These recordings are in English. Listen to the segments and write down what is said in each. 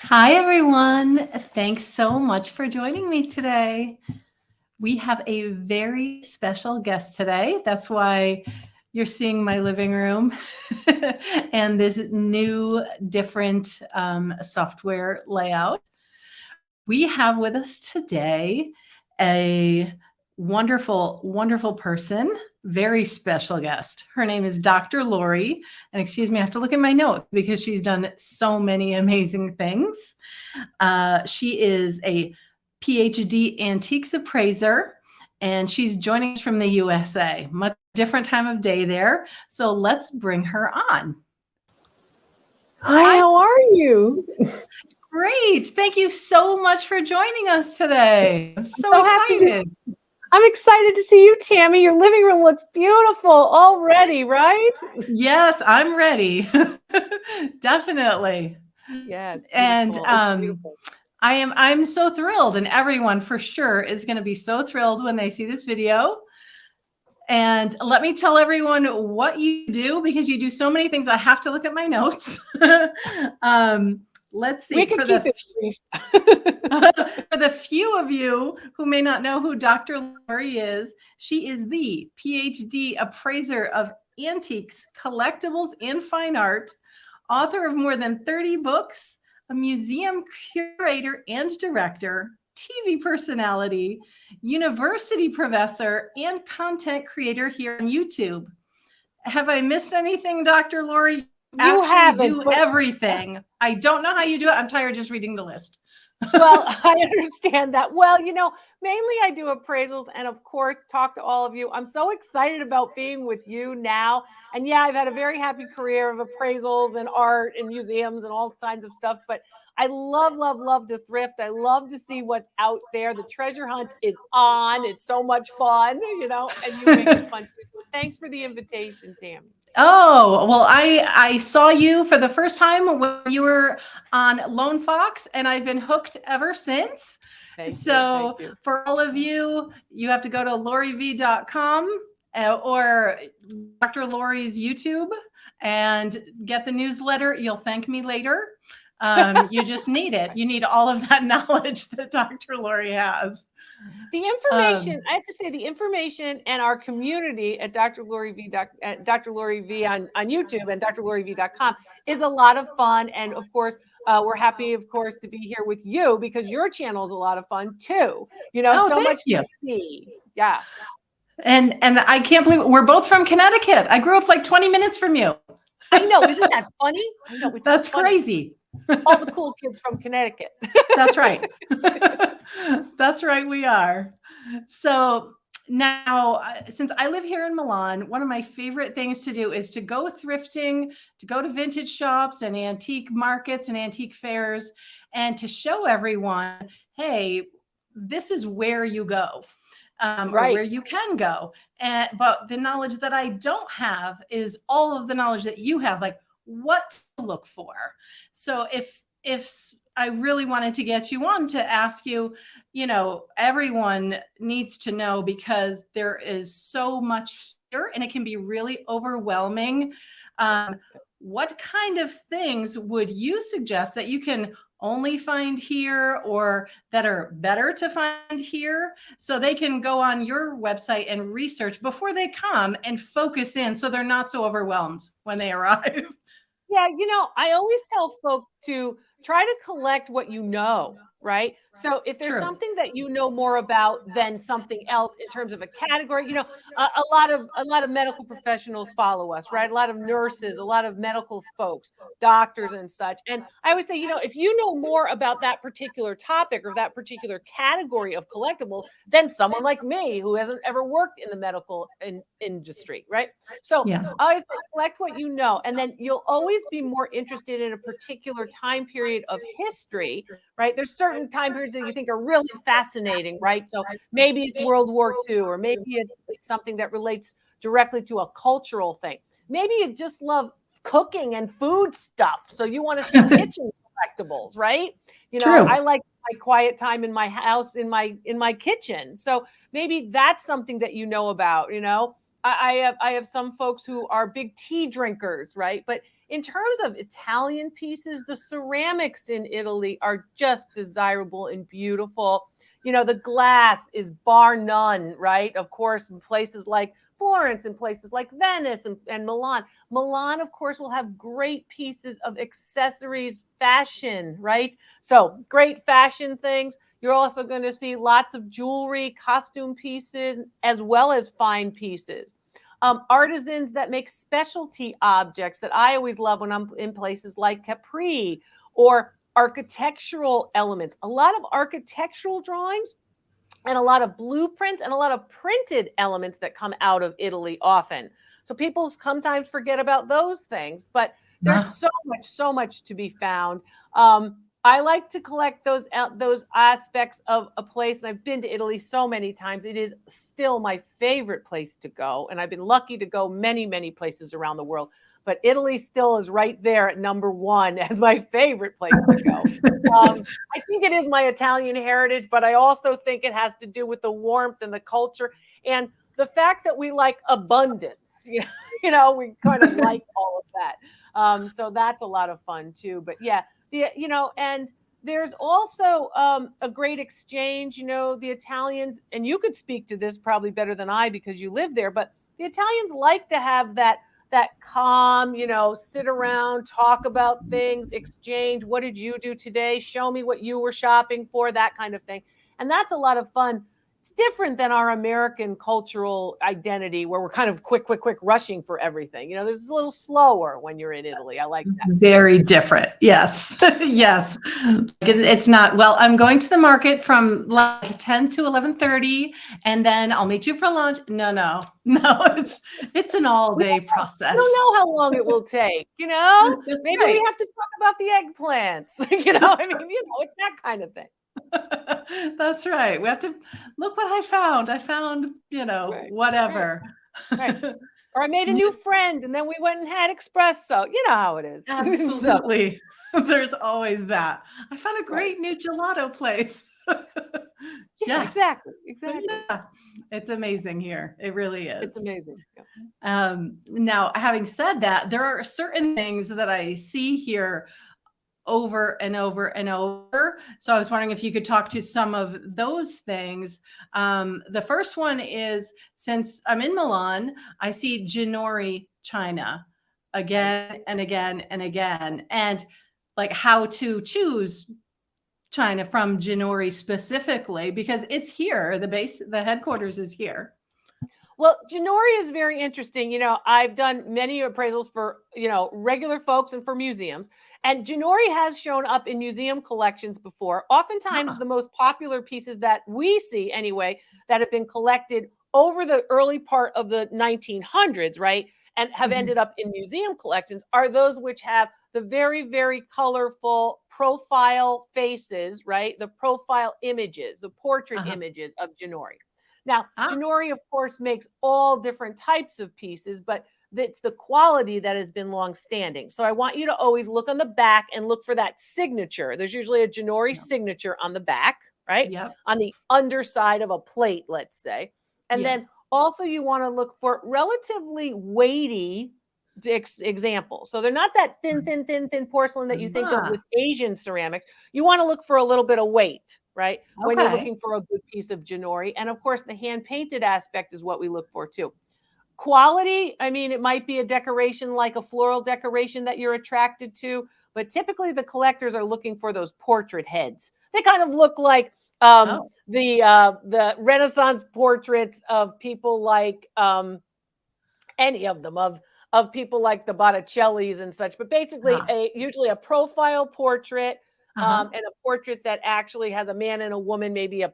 Hi, everyone. Thanks so much for joining me today. We have a very special guest today. That's why you're seeing my living room and this new, different software layout. We have with us today a wonderful, wonderful person, very special guest. Her name is Dr. Lori. And excuse me, I have to look at my notes because she's done so many amazing things. She is a PhD antiques appraiser, and she's joining us from the USA. Much different time of day there. So let's bring her on. Hi, how are you? Great. Thank you so much for joining us today. I'm so happy excited. I'm excited to see you, Tammy. Your living room looks beautiful already, right? Yes, I'm ready. Definitely. Yeah, it's And beautiful. It's beautiful. I'm so thrilled, and everyone for sure is going to be so thrilled when they see this video. And let me tell everyone what you do, because you do so many things. I have to look at my notes. Let's see. We can keep it brief. For the few of you who may not know who Dr. Lori is, she is the PhD appraiser of antiques, collectibles, and fine art, author of more than 30 books, a museum curator and director, TV personality, university professor, and content creator here on YouTube. Have I missed anything, Dr. Lori? You haven't, do everything. I don't know how you do it. I'm tired just reading the list. Well, I understand that. Well, mainly I do appraisals and, of course, talk to all of you. I'm so excited about being with you now. And yeah, I've had a very happy career of appraisals and art and museums and all kinds of stuff. But I love, love, love to thrift. I love to see what's out there. The treasure hunt is on. It's so much fun, and you make it fun too. So thanks for the invitation, Tammy. Oh, well, I saw you for the first time when you were on Lone Fox, and I've been hooked ever since. Thank you. For all of you, you have to go to loriv.com or Dr. Lori's YouTube and get the newsletter. You'll thank me later. You just need it. You need all of that knowledge that Dr. Lori has. The information, I have to say, the information and our community at Dr. Lori V on YouTube and drloriv.com is a lot of fun. And of course, we're happy, of course, to be here with you because your channel is a lot of fun too. So much to see. Yeah. And I can't believe we're both from Connecticut. I grew up like 20 minutes from you. I know. Isn't that funny? I know. That's crazy. All the cool kids from Connecticut. That's right. That's right. We are. So now, since I live here in Milan, one of my favorite things to do is to go thrifting, to go to vintage shops and antique markets and antique fairs, and to show everyone, hey, this is where you go. Or where you can go. But the knowledge that I don't have is all of the knowledge that you have, like what to look for. So if I really wanted to get you on to ask you, everyone needs to know, because there is so much here and it can be really overwhelming. What kind of things would you suggest that you can only find here, or that are better to find here, so they can go on your website and research before they come and focus in, so they're not so overwhelmed when they arrive? Yeah, I always tell folks to try to collect what you know, right? So if there's something that you know more about than something else in terms of a category, a lot of medical professionals follow us, right? A lot of nurses, a lot of medical folks, doctors and such. And I always say, if you know more about that particular topic or that particular category of collectibles than someone like me who hasn't ever worked in the medical industry, right? So I always say, collect what you know, and then you'll always be more interested in a particular time period of history, right? There's certain time periods that you think are really fascinating, right? So maybe it's World War II, or maybe it's something that relates directly to a cultural thing. Maybe you just love cooking and food stuff, so you want to see kitchen collectibles, right? I like my quiet time in my house, in my kitchen. So maybe that's something that you know about, I have some folks who are big tea drinkers, right? But in terms of Italian pieces, the ceramics in Italy are just desirable and beautiful. You know, the glass is bar none, right? Of course, in places like Florence and places like Venice and Milan. Milan, of course, will have great pieces of accessories, fashion, right? So great fashion things. You're also going to see lots of jewelry, costume pieces, as well as fine pieces. Artisans that make specialty objects that I always love when I'm in places like Capri, or architectural elements. A lot of architectural drawings and a lot of blueprints and a lot of printed elements that come out of Italy often. So people sometimes forget about those things, but there's Ah, so much to be found. I like to collect those aspects of a place, and I've been to Italy so many times. It is still my favorite place to go, and I've been lucky to go many places around the world. But Italy still is right there at number one as my favorite place to go. I think it is my Italian heritage, but I also think it has to do with the warmth and the culture and the fact that we like abundance. You know, we kind of like all of that. So that's a lot of fun too. But yeah, and there's also a great exchange. You know, the Italians, and you could speak to this probably better than I because you live there, but the Italians like to have that calm, sit around, talk about things, exchange. What did you do today? Show me what you were shopping for, that kind of thing. And that's a lot of fun. It's different than our American cultural identity where we're kind of quick rushing for everything. There's a little slower when you're in Italy. I like that. very different. Yes. Yes. It's not, well, I'm going to the market from like 10 to 11:30 and then I'll meet you for lunch. No, it's an all day process. I don't know how long it will take, That's maybe right. we have to talk about the eggplants, it's that kind of thing. That's right. We have to look what I found. I found, Right, whatever. right. Or I made a new friend and then we went and had espresso. You know how it is. So, Absolutely. There's always that. I found a right. great new gelato place. Yeah, Yes. exactly. Yeah. It's amazing here. It really It's is. amazing. Yeah. Now, having said that, there are certain things that I see here over and over and over. So I was wondering if you could talk to some of those things. The first one is, since I'm in Milan, I see Ginori China Right. again and again and again, and like how to choose China from Ginori specifically, because it's here. The headquarters is here. Well, Ginori is very interesting. I've done many appraisals for, regular folks and for museums. And Ginori has shown up in museum collections before. Oftentimes, Ah, the most popular pieces that we see, anyway, that have been collected over the early part of the 1900s, right, and have mhm. ended up in museum collections are those which have the very colorful profile faces, right, the profile images, the portrait Uh-huh. images of Ginori. Now, Ah, Ginori, of course, makes all different types of pieces, but it's the quality that has been long standing. So I want you to always look on the back and look for that signature. There's usually a Ginori yeah. signature on the back, right? Yep. On the underside of a plate, let's say. And Yeah. then also you want to look for relatively weighty examples. So they're not that thin porcelain that you think of Ah, with Asian ceramics. You want to look for a little bit of weight, right? When you're okay. looking for a good piece of Ginori. And of course, the hand painted aspect is what we look for too. Quality, I mean, it might be a decoration like a floral decoration that you're attracted to, but typically the collectors are looking for those portrait heads. They kind of look like Oh, the Renaissance portraits of people like any of them of people like the Botticellis and such, but basically ah, usually a profile portrait, uh-huh. and a portrait that actually has a man and a woman, maybe a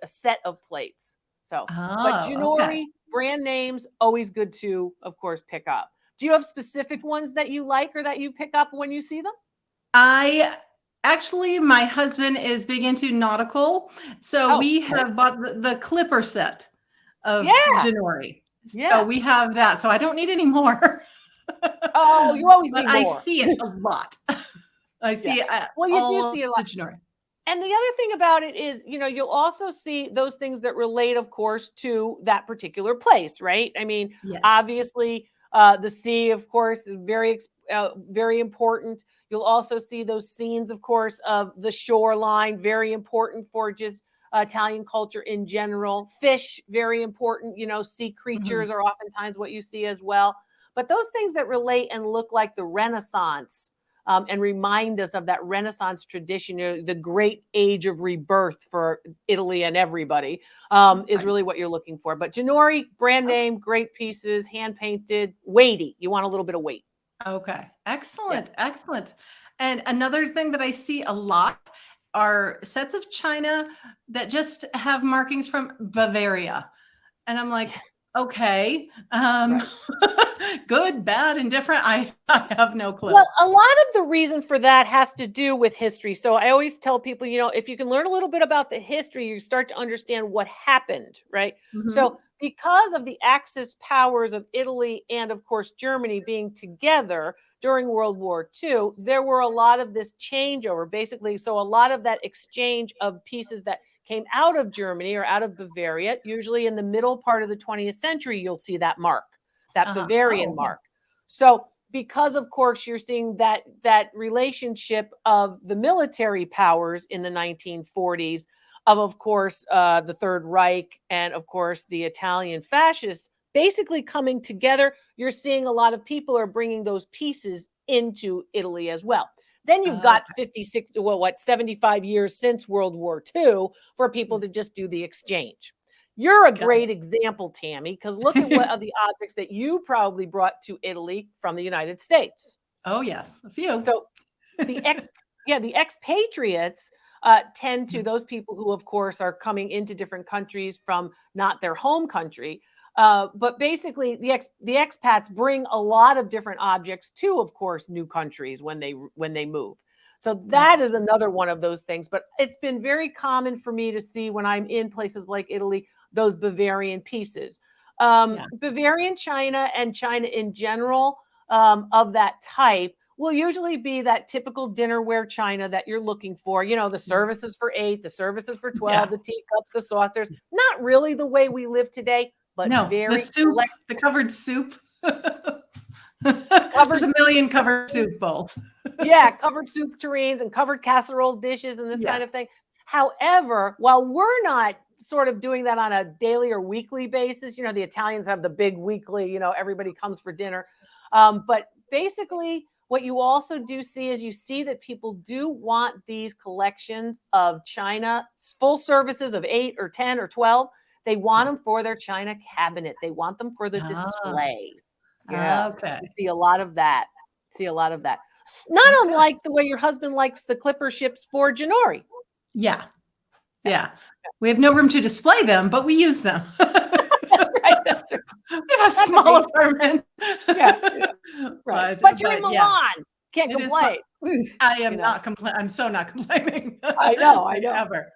set of plates. So, but Oh, okay. Ginori brand names always good to, of course, pick up. Do you have specific ones that you like or that you pick up when you see them? I actually, my husband is big into nautical, so Oh, we okay. have bought the clipper set of Yeah, Ginori. So yeah. we have that, so I don't need any more. Oh, you always But need I more. see it a lot. I Yeah. see, Well, you do all of see a the lot. Ginori. And the other thing about it is, you'll also see those things that relate, of course, to that particular place, right? I mean, Yes. obviously, the sea, of course, is very important. You'll also see those scenes, of course, of the shoreline, very important for just Italian culture in general. Fish, very important. Sea Mhm. creatures are oftentimes what you see as well. But those things that relate and look like the Renaissance, and remind us of that Renaissance tradition, the great age of rebirth for Italy and everybody, is Right. really what you're looking for. But Ginori, brand Okay. name, great pieces, hand painted, weighty. You want a little bit of weight. Okay. Yeah. Excellent. Excellent. And another thing that I see a lot are sets of china that just have markings from Bavaria. And I'm like, Yeah. okay, Right. good, bad, indifferent. I have no clue. Well, a lot of the reason for that has to do with history. So I always tell people, if you can learn a little bit about the history, you start to understand what happened, right? So Mhm. because of the Axis powers of Italy and, of course, Germany being together during World War II, there were a lot of this changeover, basically. So a lot of that exchange of pieces that came out of Germany or out of Bavaria, usually in the middle part of the 20th century, you'll see that mark, that Uh-huh. Oh, Bavarian okay. mark. So because of course you're seeing that relationship of the military powers in the 1940s, of course the Third Reich and of course the Italian fascists basically coming together. You're seeing a lot of people are bringing those pieces into Italy as well. Then you've got Okay. 56, well, what, 75 years since World War II for people Yeah. to just do the exchange. You're a Got great example, Tammy, because look at what it. are the objects that you probably brought to Italy from the United States. Oh, yes, a few. So the ex, yeah, the expatriates tend to, those people who, of course, are coming into different countries from not their home country. But basically, the expats bring a lot of different objects to, of course, new countries when they move. So that That's is another one of those things. But it's been very common for me to see when I'm in places like Italy, those Bavarian pieces. yeah. Bavarian china and China in general, of that type will usually be that typical dinnerware china that you're looking for. The services for 8, the services for 12, Yeah. the teacups, the saucers. Not really the way we live today, but No, the very soup, select, the covered soup. There's covered a million covered soup bowls. yeah, covered soup tureens and covered casserole dishes and this Yeah. kind of thing. However, while we're not sort of doing that on a daily or weekly basis, the Italians have the big weekly, everybody comes for dinner. But basically, what you also do see is you see that people do want these collections of china, full services of 8 or 10 or 12. They want Yeah. them for their china cabinet. They want them for the Ah, display. Yeah, okay. you see a lot of that. See a lot of that. Not Okay. unlike the way your husband likes the clipper ships for Janori. Yeah. Yeah, Yeah. We have no room to display them, but we use them. that's right. That's right. We have a That's small okay. apartment. Yeah, yeah, right. But But you're in but yeah, Milan. Can't it is fun. complain. I You am know. not I'm so not complaining. I know. I Like, know. ever.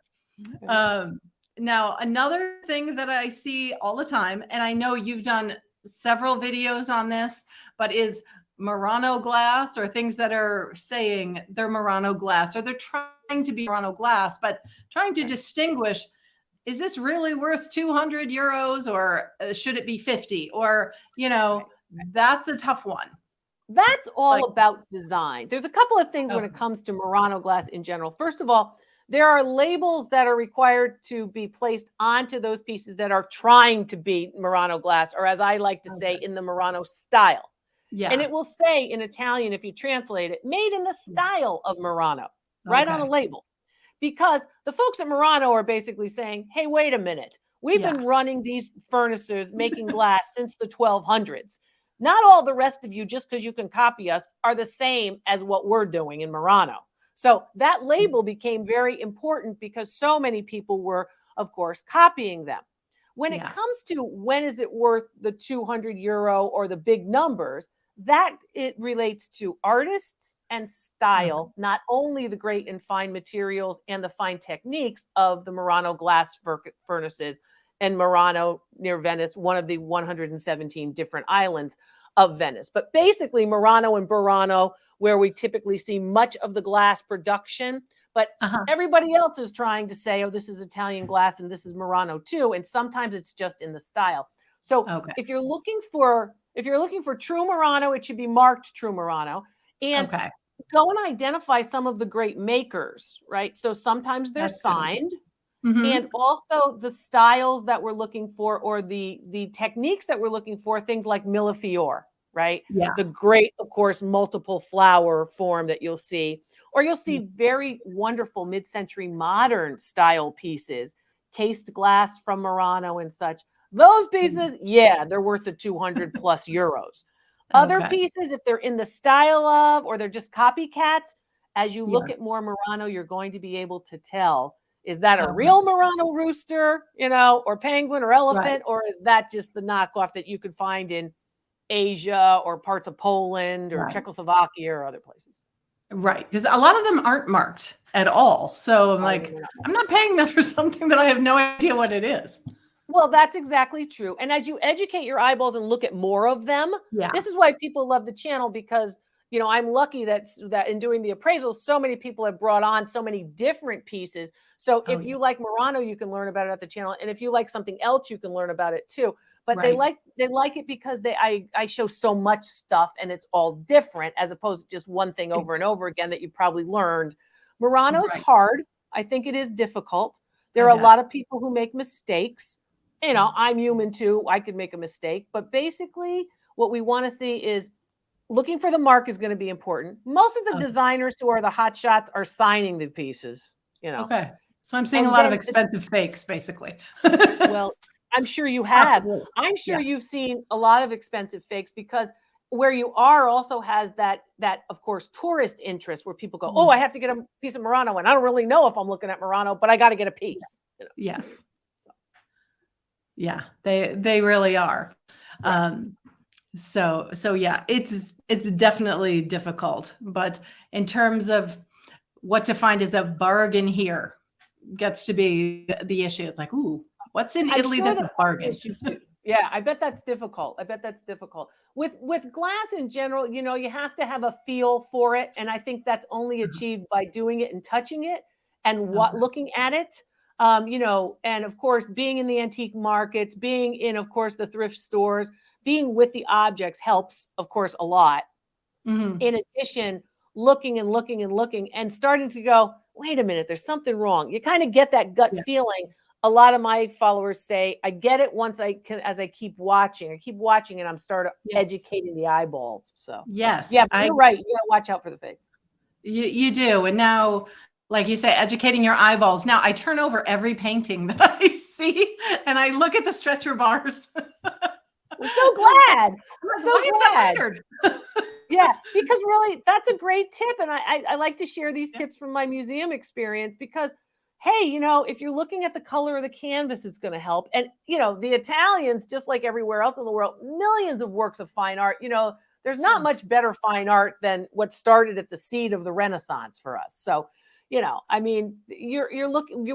I know. Um, Now another thing that I see all the time, and I know you've done several videos on this, but is Murano glass, or things that are saying they're Murano glass, or they're trying to be Murano glass, but trying to Right. distinguish, is this really worth 200 euros, or should it be 50? Or, Right. that's a tough one. That's all Like, about design. There's a couple of things when okay. it comes to Murano glass in general. First of all, there are labels that are required to be placed onto those pieces that are trying to be Murano glass, or as I like to say, Okay. in the Murano style. And Yeah. it will say in Italian, if you translate it, made in the style of Murano, right on a Okay. label. Because the folks at Murano are basically saying, hey, wait a minute. We've Yeah. been running these furnaces making glass since the 1200s. Not all the rest of you, just because you can copy us, are the same as what we're doing in Murano. So that label became very important because so many people were, of course, copying them. When it Yeah. comes to when is it worth the 200 euro or the big numbers, that it relates to artists and Okay. style, not only the great and fine materials and the fine techniques of the Murano glass furnaces and Murano near Venice, one of the 117 different islands of Venice. But basically, Murano and Burano, where we typically see much of the glass production, but Uh-huh. everybody else is trying to say, oh, this is Italian glass and this is Murano too. And sometimes it's just in the style. So Okay. if you're looking for true Murano, it should be marked true Murano. And Okay. go and identify some of the great makers, right? So sometimes they're That's good. signed. Mm-hmm. And also the styles that we're looking for, or the techniques that we're looking for, things like millefiori, right? Yeah. The great, of course, multiple flower form that you'll see, or you'll see very wonderful mid-century modern style pieces, cased glass from Murano and such. Those pieces, yeah, they're worth the 200 plus euros. Other Okay. pieces, if they're in the style of, or they're just copycats, as you look Yeah. at more Murano, you're going to be able to tell, is that a Okay. real Murano rooster, or penguin or elephant, Right. or is that just the knockoff that you could find in Asia or parts of Poland or Right. Czechoslovakia or other places? Right. Because a lot of them aren't marked at all. So I'm Oh, like, no, no, no. I'm not paying them for something that I have no idea what it is. Well, that's exactly true. And as you educate your eyeballs and look at more of them, Yeah. this is why people love the channel, because I'm lucky that in doing the appraisals, so many people have brought on so many different pieces. So if you like Murano, you can learn about it at the channel, and if you like something else, you can learn about it too. But Right. they like it because I show so much stuff, and it's all different, as opposed to just one thing over and over again that you probably learned. Murano's Right. hard. I think it is difficult. There I are a bet. lot of people who make mistakes. I'm human too. I could make a mistake. But basically, what we want to see is looking for the mark is going to be important. Most of the Okay. designers who are the hot shots are signing the pieces, Okay. So I'm seeing a And lot of then expensive fakes, basically. well, I'm sure you have. Possibly. I'm sure Yeah. you've seen a lot of expensive fakes, because where you are also has that of course tourist interest, where people go, oh, I have to get a piece of Murano, and I don't really know if I'm looking at Murano, but I got to get a piece. Yes. Yeah, they really are. Right. So yeah, it's definitely difficult, but in terms of what to find as a bargain here gets to be the issue. It's like, ooh, what's in I'm Italy sure that's that's a the bargain? issue too. Yeah, I bet that's difficult. With glass in general. You have to have a feel for it, and I think that's only achieved by doing it and touching it and Okay. looking at it. And of course, being in the antique markets, being in, of course, the thrift stores, being with the objects helps, of course, a lot. Mhm. In addition, looking and looking and looking and starting to go, wait a minute, there's something wrong. You kind of get that gut Yeah. feeling. A lot of my followers say, I get it as I keep watching. I keep watching and I'm starting Yes. educating the eyeballs. So Yes. yeah, but you're right. You gotta watch out for the fakes. You do. And now, like you say, educating your eyeballs. Now I turn over every painting that I see and I look at the stretcher bars. I'm so glad. I'm so Why is that glad. weird? Yeah, because really, that's a great tip. And I like to share these tips from my museum experience, because, hey, if you're looking at the color of the canvas, it's going to help. And, the Italians, just like everywhere else in the world, millions of works of fine art. There's not much better fine art than what started at the seed of the Renaissance for us. So, I mean, you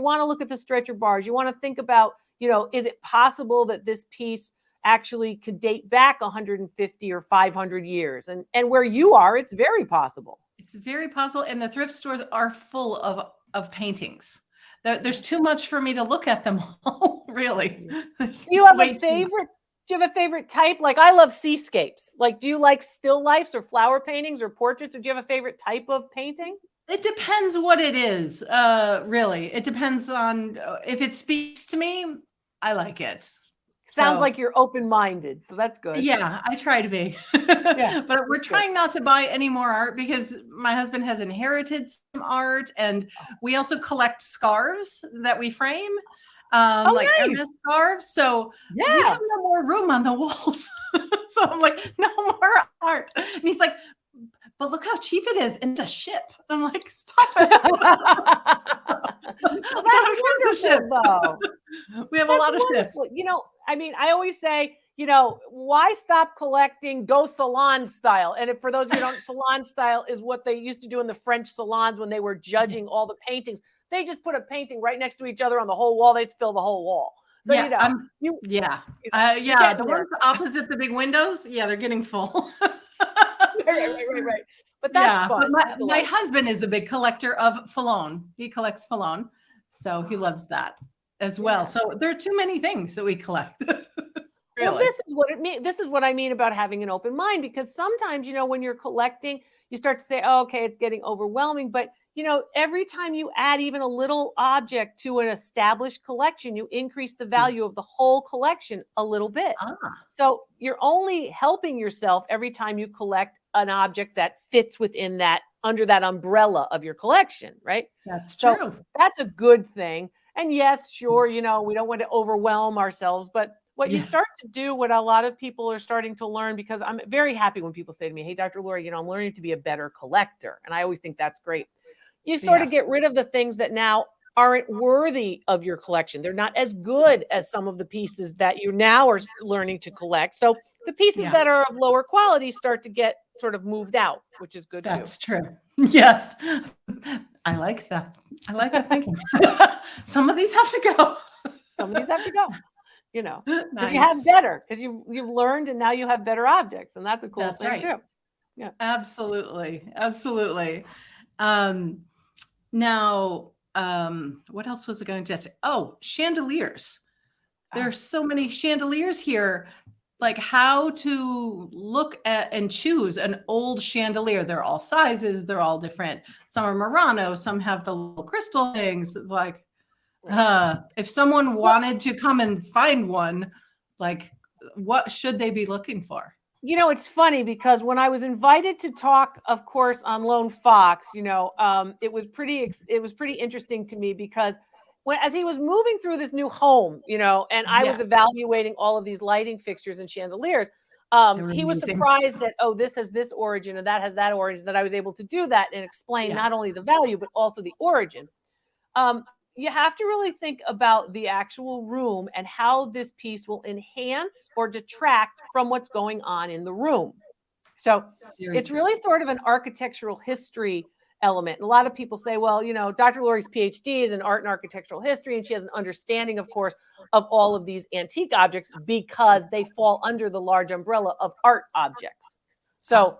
want to look at the stretcher bars. You want to think about, is it possible that this piece actually could date back 150 or 500 years? And where you are, it's very possible. It's very possible. And the thrift stores are full of paintings. There's too much for me to look at them all, really. Do you have a favorite? Do you have a favorite type? Like, I love seascapes. Like, do you like still lifes or flower paintings or portraits? Or do you have a favorite type of painting? It depends what it is. Really. It depends on if it speaks to me, I like it. Sounds So, like you're open-minded, so that's good. yeah, I try to be. Yeah, But we're that's good. trying not to buy any more art because my husband has inherited some art, and we also collect scarves that we frame, like nice. Hermes scarves. So we Yeah. have no more room on the walls. So I'm like, no more art. And he's like, but look how cheap it is, and it's a ship. I'm like, stop it. Well, that's wonderful, though. We have a lot of ships. Wonderful. I mean, I always say, why stop collecting? Go salon style. And if, for those of you who don't, salon style is what they used to do in the French salons when they were judging all the paintings. They just put a painting right next to each other on the whole wall. They'd fill the whole wall. So, Yeah, get the there. ones opposite the big windows, yeah, they're getting full. Right. but that's Yeah, fun. but my husband is a big collector of Falon. He collects Falon, so he loves that as well. So there are too many things that we collect. Well, Really. this is what it means. This is what I mean about having an open mind, because sometimes, when you're collecting, you start to say, oh, okay, it's getting overwhelming. But, every time you add even a little object to an established collection, you increase the value of the whole collection a little bit. So you're only helping yourself every time you collect an object that fits within that, under that umbrella of your collection, right? That's So true. that's a good thing. And yes, sure, we don't want to overwhelm ourselves, but what you start to do, what a lot of people are starting to learn, because I'm very happy when people say to me, hey, Dr. Lori, I'm learning to be a better collector. And I always think that's great. You sort of get rid of the things that now aren't worthy of your collection. They're not as good as some of the pieces that you now are learning to collect. So the pieces that are of lower quality start to get sort of moved out, which is good too. That's true. Yes. I like that. I like that thinking. Some of these have to go. Some of these have to go. Because you Nice. have better, because you've learned and now you have better objects, and that's a cool thing too. Yeah, absolutely, absolutely. Now, what else was I going to say? Oh, chandeliers. There's so many chandeliers here. Like how to look at and choose an old chandelier. They're all sizes. They're all different. Some are Murano. Some have the little crystal things. Like, if someone wanted to come and find one, like, what should they be looking for? It's funny because when I was invited to talk, of course, on Lone Fox, it was pretty interesting to me, because as he was moving through this new home, and I was evaluating all of these lighting fixtures and chandeliers, he was surprised that, oh, this has this origin and that has that origin, that I was able to do that and explain not only the value, but also the origin. You have to really think about the actual room and how this piece will enhance or detract from what's going on in the room. So it's really sort of an architectural history element. And a lot of people say, well, Dr. Lori's PhD is in art and architectural history, and she has an understanding, of course, of all of these antique objects because they fall under the large umbrella of art objects. So,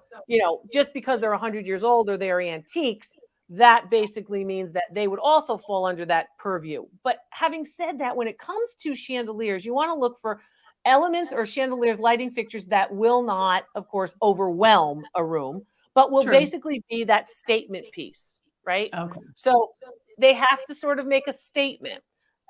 just because they're 100 years old or they're antiques, that basically means that they would also fall under that purview. But having said that, when it comes to chandeliers, you want to look for elements or chandeliers, lighting fixtures that will not, of course, overwhelm a room, but will basically be that statement piece, right? Okay. So they have to sort of make a statement.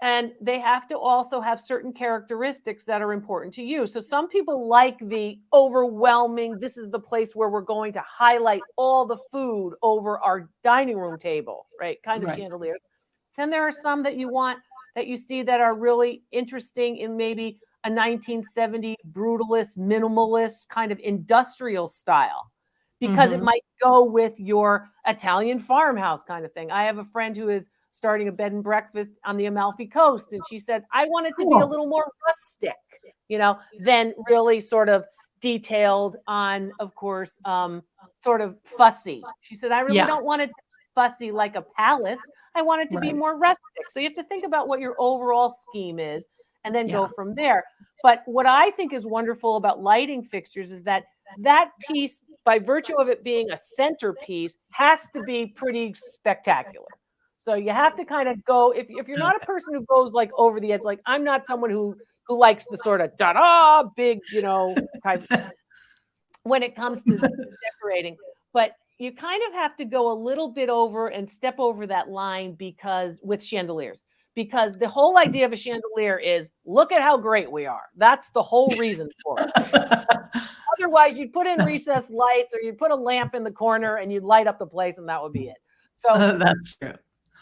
And they have to also have certain characteristics that are important to you. So some people like the overwhelming, this is the place where we're going to highlight all the food over our dining room table, right? Kind of chandeliers. Then there are some that you want, that you see that are really interesting in maybe a 1970 brutalist, minimalist kind of industrial style, because it might go with your Italian farmhouse kind of thing. I have a friend who is starting a bed and breakfast on the Amalfi Coast. And she said, I want it to be a little more rustic, than really sort of detailed on, of course, sort of fussy. She said, I really don't want it fussy like a palace. I want it to be more rustic. So you have to think about what your overall scheme is and then go from there. But what I think is wonderful about lighting fixtures is that piece, by virtue of it being a centerpiece, has to be pretty spectacular. So you have to kind of go, if you're not a person who goes like over the edge, like I'm not someone who likes the sort of da-da big, type when it comes to decorating, but you kind of have to go a little bit over and step over that line with chandeliers, because the whole idea of a chandelier is look at how great we are. That's the whole reason for it. Otherwise, you'd put in recessed lights or you'd put a lamp in the corner and you'd light up the place and that would be it. So that's true.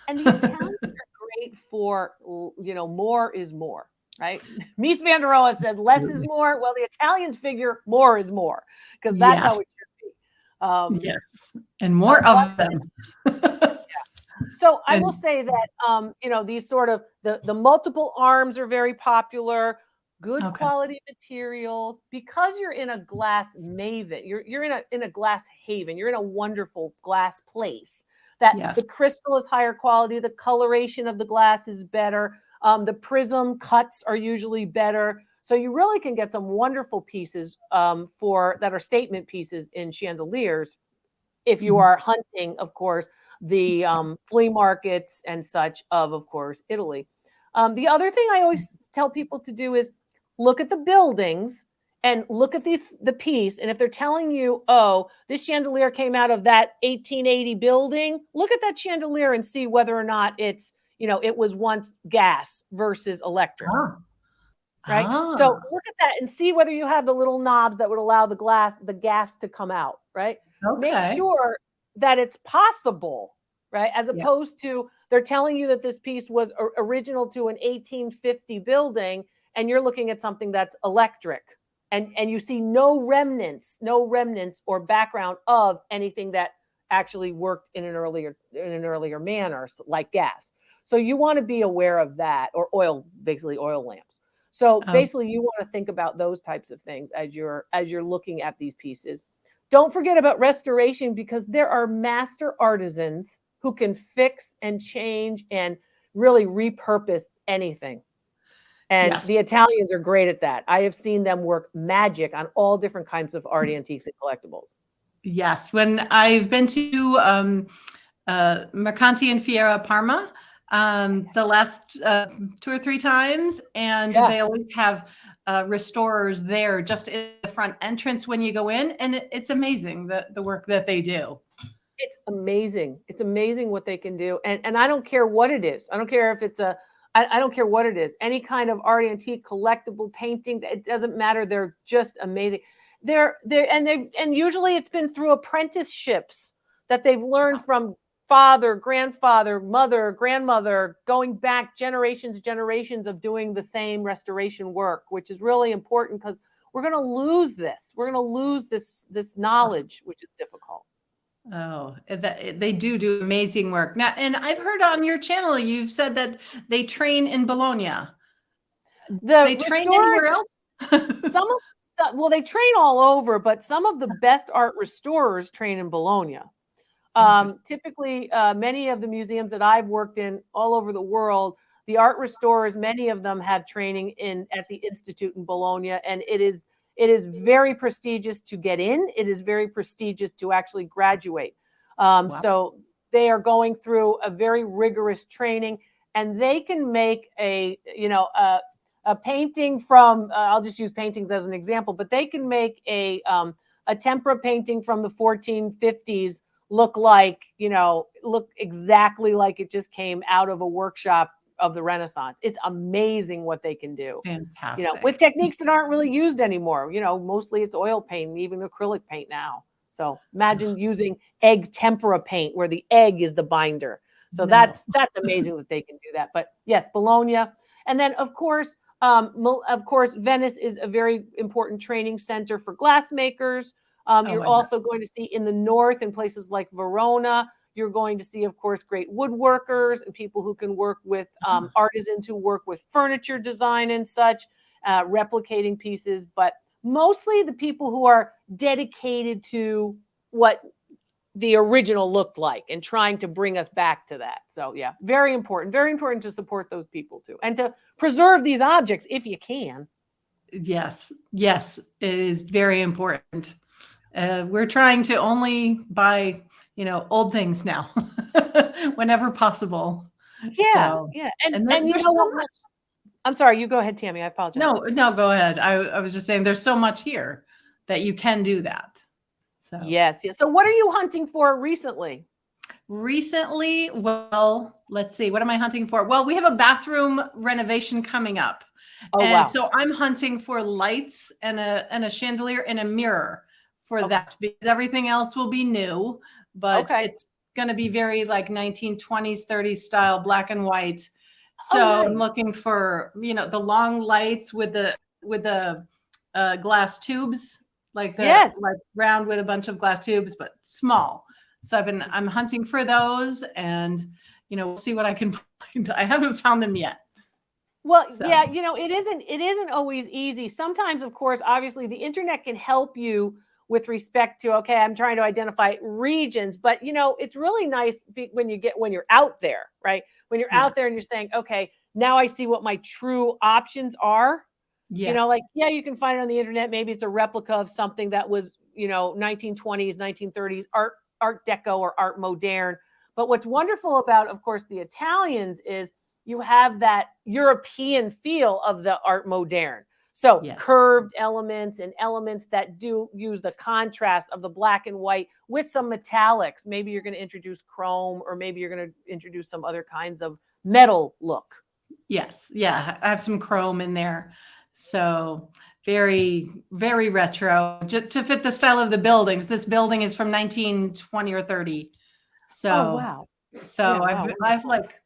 And the Italians are great for, more is more, right? Mies van der Rohe said less is more. Well, the Italians figure more is more, because that's how it should be. Yes, and more of them. So I will say that, these sort of the multiple arms are very popular. Good quality materials, because you're in a glass maven. You're in a glass haven. You're in a wonderful glass place. That the crystal is higher quality, the coloration of the glass is better, the prism cuts are usually better. So you really can get some wonderful pieces that are statement pieces in chandeliers if you are hunting, of course, the flea markets and such of course, Italy. The other thing I always tell people to do is look at the buildings and look at the piece. And if they're telling you, oh, this chandelier came out of that 1880 building, look at that chandelier and see whether or not it's, it was once gas versus electric. Ah. Right. Ah. So look at that and see whether you have the little knobs that would allow the gas to come out. Right. Make Okay. sure that it's possible. Right. As Yeah. opposed to they're telling you that this piece was original to an 1850 building and you're looking at something that's electric and you see no remnants or background of anything that actually worked in an earlier manner, like gas. So you want to be aware of that, or basically oil lamps. So basically you want to think about those types of things as you're looking at these pieces. Don't forget about restoration, because there are master artisans who can fix and change and really repurpose anything. And Yes. the Italians are great at that. I have seen them work magic on all different kinds of art, antiques, and collectibles. Yes. When I've been to Mercanti and Fiera Parma, the last 2 or 3 times, and they always have restorers there just in the front entrance when you go in, and it's amazing the work that they do. It's amazing. It's amazing what they can do, and I don't care what it is. I don't care if it's I don't care what it is. Any kind of art, antique, collectible, painting, it doesn't matter. They're just amazing. And usually it's been through apprenticeships that they've learned from father, grandfather, mother, grandmother, going back generations of doing the same restoration work, which is really important, because we're going to lose this. We're going to lose this knowledge, which is difficult. Oh, they do amazing work. Now, and I've heard on your channel, you've said that they train in Bologna. They train anywhere else? They train all over, but some of the best art restorers train in Bologna. Typically, many of the museums that I've worked in all over the world, the art restorers, many of them have training at the Institute in Bologna, and it is very prestigious to get in. It is very prestigious to actually graduate. Wow. So they are going through a very rigorous training, and they can make a painting from, I'll just use paintings as an example, but they can make a tempera painting from the 1450s look exactly like it just came out of a workshop of the Renaissance. It's amazing what they can do. Fantastic. With techniques that aren't really used anymore. Mostly it's oil paint and even acrylic paint now. So imagine using egg tempera paint where the egg is the binder. So that's amazing that they can do that. But yes, Bologna. And then of course, Venice is a very important training center for glassmakers. You're also going to see in the north, in places like Verona, you're going to see, of course, great woodworkers and people who can work with artisans who work with furniture design and such, replicating pieces. But mostly the people who are dedicated to what the original looked like and trying to bring us back to that. So yeah, very important to support those people too, and to preserve these objects if you can. Yes, it is very important. We're trying to only buy, old things now, whenever possible. Yeah. And you know what? I'm sorry, you go ahead, Tammy. I apologize. No, go ahead. I was just saying there's so much here that you can do that. So yes. So what are you hunting for recently? Recently, well, let's see. What am I hunting for? Well, we have a bathroom renovation coming up. Wow. So I'm hunting for lights and a chandelier and a mirror for that, because everything else will be new, but it's going to be very like 1920s, 30s style, black and white. So nice. I'm looking for, the long lights with the glass tubes, like round with a bunch of glass tubes, but small. So I'm hunting for those, and we'll see what I can find. I haven't found them yet. Well, yeah, it isn't always easy. Sometimes, of course, obviously the internet can help you with respect to, okay, I'm trying to identify regions, but it's really nice when you're out there, right? When you're out there and you're saying, okay, now I see what my true options are. Yeah. You can find it on the internet. Maybe it's a replica of something that was, 1920s, 1930s art Art Deco or Art Moderne. But what's wonderful about, of course, the Italians is you have that European feel of the Art Moderne. So curved elements and elements that do use the contrast of the black and white with some metallics. Maybe you're going to introduce chrome, or maybe you're going to introduce some other kinds of metal look. Yes. Yeah. I have some chrome in there. So very, very retro, just to fit the style of the buildings. This building is from 1920 or 30. So, oh, wow. So Yeah, wow, I've like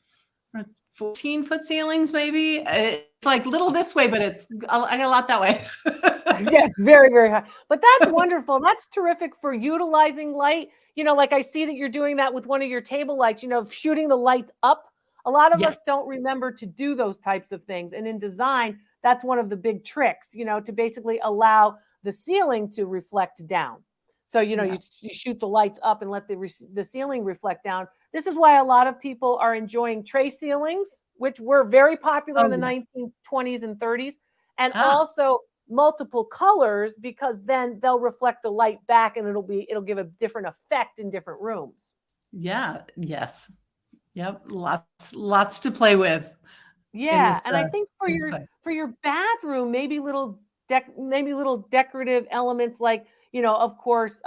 14-foot ceilings, maybe. It's like little this way, but I got a lot that way. Yeah, it's very, very high. But that's wonderful. That's terrific for utilizing light. Like I see that you're doing that with one of your table lights, shooting the light up. A lot of us don't remember to do those types of things. And in design, that's one of the big tricks, to basically allow the ceiling to reflect down. So, you shoot the lights up and let the ceiling reflect down. This is why a lot of people are enjoying tray ceilings, which were very popular in the 1920s and 30s. And also multiple colors, because then they'll reflect the light back and it'll give a different effect in different rooms. Yeah. Yes. Yep. Lots to play with. Yeah. And I think for your bathroom, maybe little decorative elements like, of course,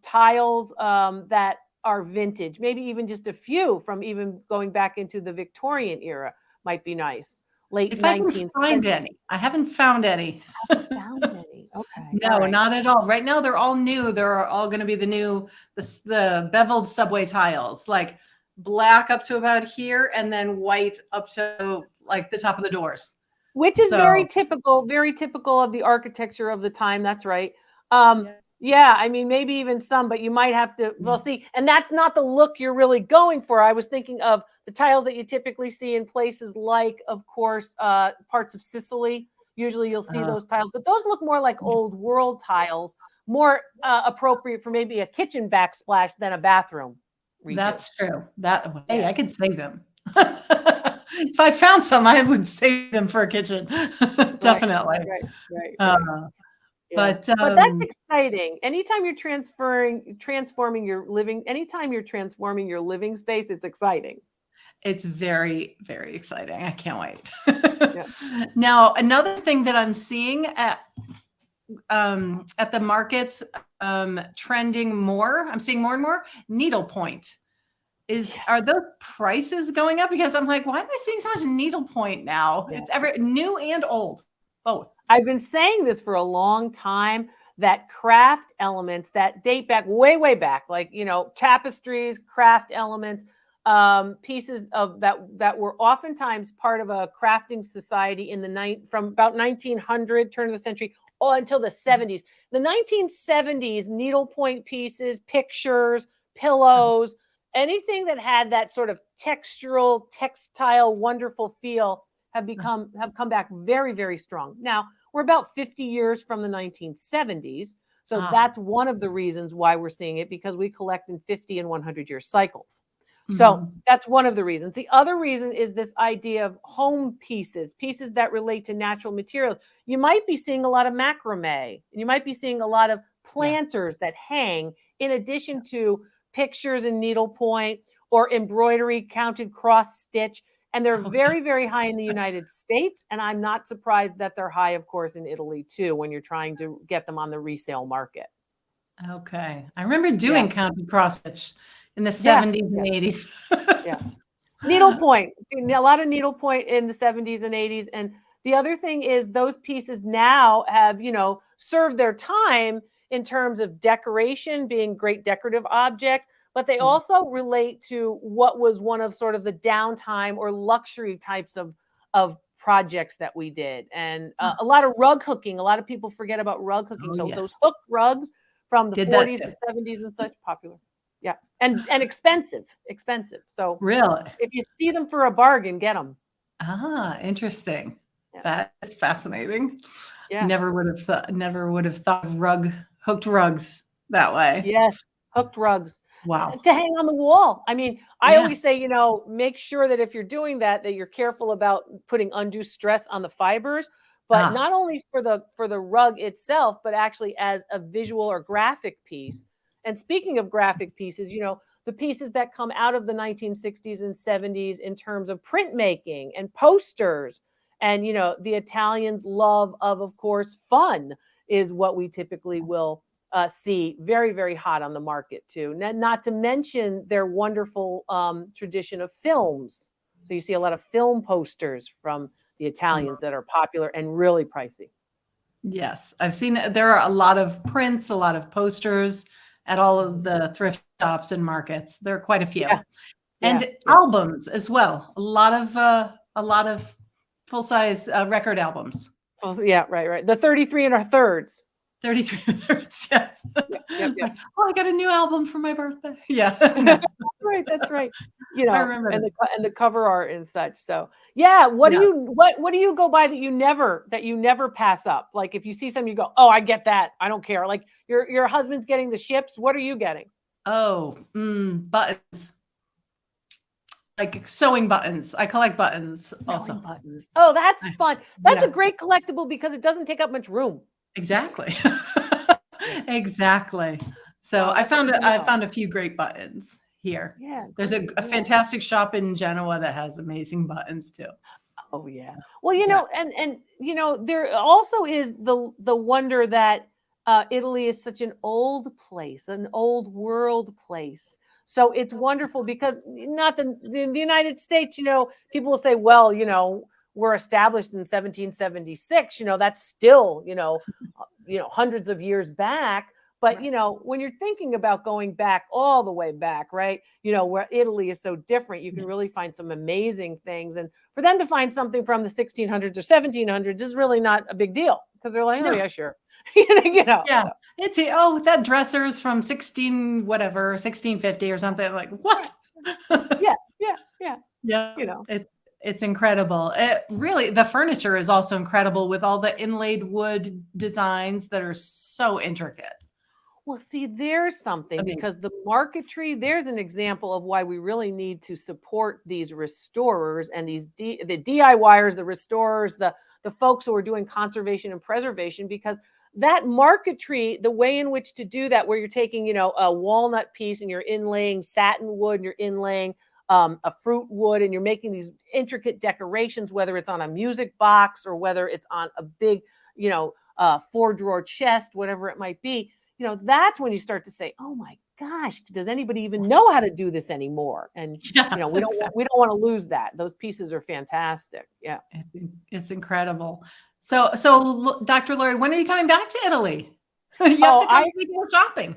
tiles that are vintage, maybe even just a few from even going back into the Victorian era might be nice. Late 19th century. I haven't found any. Found any. Okay. No, not at all. Right now, they're all new. They're all going to be the beveled subway tiles, like black up to about here, and then white up to like the top of the doors. Which is very typical of the architecture of the time. That's right. Yeah, I mean, maybe even some, but you might have to, see, and that's not the look you're really going for. I was thinking of the tiles that you typically see in places like, of course, parts of Sicily. Usually you'll see those tiles, but those look more like old world tiles, more appropriate for maybe a kitchen backsplash than a bathroom redo. That's true. Hey, I could save them. If I found some, I would save them for a kitchen. Definitely. Right. But that's exciting. Anytime you're transforming your living space, it's exciting. It's very, very exciting. I can't wait. Now, another thing that I'm seeing at the markets trending more, I'm seeing more and more needlepoint. Are those prices going up? Because I'm like, why am I seeing so much needlepoint now? It's new and old, both. I've been saying this for a long time, that craft elements that date back way, way back, like, tapestries, craft elements, pieces of that were oftentimes part of a crafting society from about 1900, turn of the century, until the 70s. The 1970s, needlepoint pieces, pictures, pillows, anything that had that sort of textile, wonderful feel have come back very, very strong. Now, we're about 50 years from the 1970s. So that's one of the reasons why we're seeing it, because we collect in 50 and 100-year cycles. So that's one of the reasons. The other reason is this idea of home pieces that relate to natural materials. You might be seeing a lot of macrame, and you might be seeing a lot of planters that hang, in addition to pictures and needlepoint or embroidery, counted cross stitch. And they're very, very high in the United States. And I'm not surprised that they're high, of course, in Italy, too, when you're trying to get them on the resale market. Okay. I remember doing counted cross stitch in the 70s and 80s. Needlepoint, a lot of needlepoint in the 70s and 80s. And the other thing is those pieces now have, served their time in terms of decoration, being great decorative objects, but they also relate to what was one of sort of the downtime or luxury types of projects that we did. And a lot of rug hooking. A lot of people forget about rug hooking. Those hooked rugs from the 40s, the 70s and such, popular. Yeah. And expensive. So really, if you see them for a bargain, get them. Interesting. That is fascinating. Yeah. Never would have thought of hooked rugs that way. Yes. Hooked rugs. Wow. To hang on the wall. I mean, I always say, make sure that if you're doing that you're careful about putting undue stress on the fibers, but not only for the rug itself, but actually as a visual or graphic piece, And speaking of graphic pieces, the pieces that come out of the 1960s and 70s in terms of printmaking and posters, and the Italians' love of course, fun is what we typically will see very, very hot on the market too. Not to mention their wonderful tradition of films. So you see a lot of film posters from the Italians that are popular and really pricey. Yes, I've seen there are a lot of prints, a lot of posters at all of the thrift shops and markets. There are quite a few. Yeah. And Yeah. albums as well. A lot of full-size record albums. Oh, yeah, right. The 33 and a thirds. 33 and a thirds, yes. Yep. Oh, I got a new album for my birthday. Yeah. That's right. I remember. And the cover art and such. So yeah, what do you go by that you never pass up? Like if you see something, you go, oh, I get that. I don't care. Like your husband's getting the ships. What are you getting? Oh, buttons. Like sewing buttons. I collect buttons also. Buttons. Oh, that's fun. That's a great collectible because it doesn't take up much room. Exactly. Exactly. So I found a few great buttons here. Yeah. There's a fantastic shop in Genoa that has amazing buttons too. Oh yeah. Well, and there also is the wonder that Italy is such an old place, an old world place. So it's wonderful because not in the United States, people will say, well, we're established in 1776, that's still, hundreds of years back. But, when you're thinking about going back all the way back, right, where Italy is so different, you can really find some amazing things. And for them to find something from the 1600s or 1700s is really not a big deal because they're like, oh, yeah, sure. Yeah. So. It's, that dresser's from 1650 or something. Like, what? Yeah. Yeah. It's incredible. Really, the furniture is also incredible with all the inlaid wood designs that are so intricate. Well, see, there's something because the marquetry, there's an example of why we really need to support these restorers and the DIYers, the restorers, the folks who are doing conservation and preservation, because that marquetry, the way in which to do that, where you're taking, a walnut piece and you're inlaying satin wood and you're inlaying a fruit wood and you're making these intricate decorations, whether it's on a music box or whether it's on a big, 4-drawer chest, whatever it might be. That's when you start to say, oh my gosh, does anybody even know how to do this anymore? And, we don't want to lose that. Those pieces are fantastic. Yeah. It's incredible. So Dr. Lori, when are you coming back to Italy? You have to come go shopping.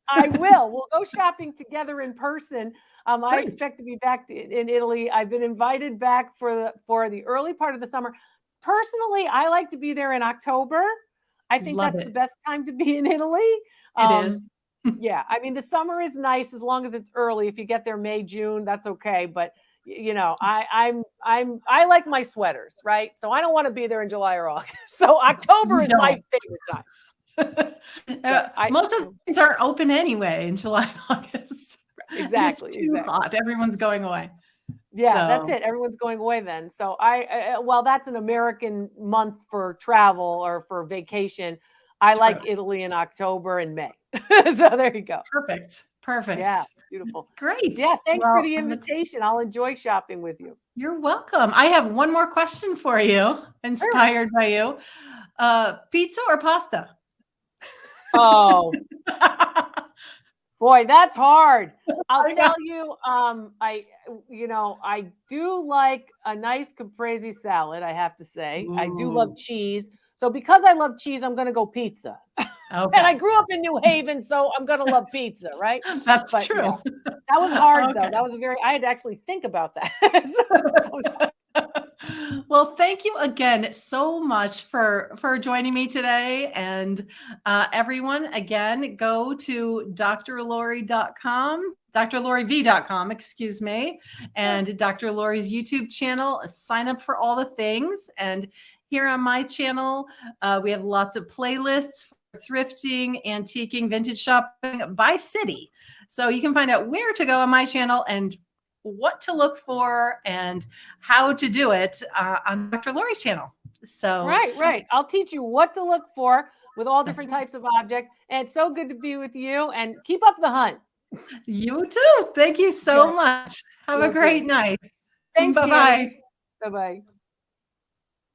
I will. We'll go shopping together in person. I expect to be back in Italy. I've been invited back for the early part of the summer. Personally, I like to be there in October. I think that's the best time to be in Italy. It is. Yeah. I mean, the summer is nice as long as it's early. If you get there May, June, that's okay. But I like my sweaters, right? So I don't want to be there in July or August. So October is my favorite time. Most of the things aren't open anyway in July and August. Exactly. It's too hot. Everyone's going away. Yeah, that's it. Everyone's going away then. So that's an American month for travel or for vacation. I like Italy in October and May. So there you go. Perfect. Yeah, beautiful. Great. Yeah, thanks for the invitation. I'll enjoy shopping with you. You're welcome. I have one more question for you, inspired by you. Pizza or pasta? Oh. Boy, that's hard. I'll tell you, I do like a nice caprese salad, I have to say. Ooh. I do love cheese. So because I love cheese, I'm going to go pizza. Okay. And I grew up in New Haven, so I'm going to love pizza, right? That's true. That was hard, though. That was I had to actually think about that. Well, thank you again so much for joining me today. And everyone, again, go to drlori.com, drloriv.com, excuse me, and Dr. Lori's YouTube channel. Sign up for all the things. And here on my channel, we have lots of playlists for thrifting, antiquing, vintage shopping by city. So you can find out where to go on my channel and what to look for and how to do it on Dr. Lori's channel. So right. I'll teach you what to look for, with all That's different right. types of objects. And it's so good to be with you, and keep up the hunt. You too. Thank you Yeah, so much. Have a will do. great night. Thanks, Tammy. Bye-bye. Bye-bye.